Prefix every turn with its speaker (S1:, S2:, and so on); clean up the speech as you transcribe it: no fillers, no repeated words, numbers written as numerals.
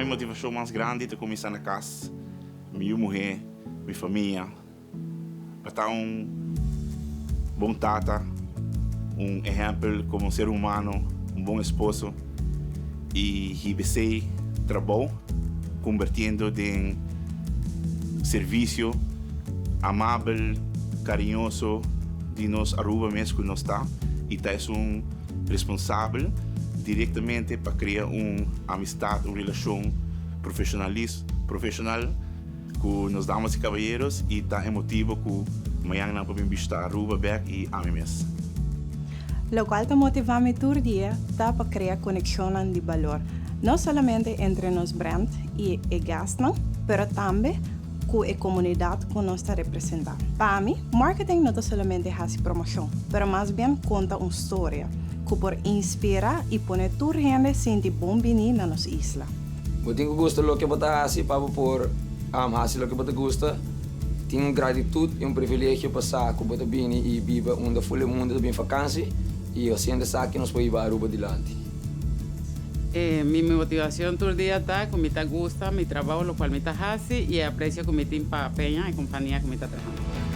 S1: minha motivação mais grande é começar na casa, minha mulher, minha família, para estar bom tata, exemplo como ser humano, bom esposo e receber trabalho, convertindo em serviço amável, carinhoso de nós Aruba mesmo que nós está e tá é responsável diretamente para criar amistade, relação profissional com nós damas e cavalheiros e tá emotivo com amanhã não podemos visitar Aruba back e a mim mesmo.
S2: Lo cual te motiva a todo dia tá para criar conexão de valor, não somente entre nós brand e gastam, pero também com a comunidade que nós representamos. Para mim, marketing não é somente fazer promoção, mas mais bem conta uma história que pode inspirar e pôr toda gente sentir bom bem na nossa isla.
S3: Eu tenho gosto do que você faz para por fazer o que você gosta. Tenho gratidão e privilégio passar com você bem e viver onde foi o mundo bem vacância e eu sinto que nós podemos ir a Aruba adiante.
S4: Mi motivación todo el día está con mi gusta mi trabajo, lo cual me hace y aprecio con mi team para Peña y compañía que me está trabajando.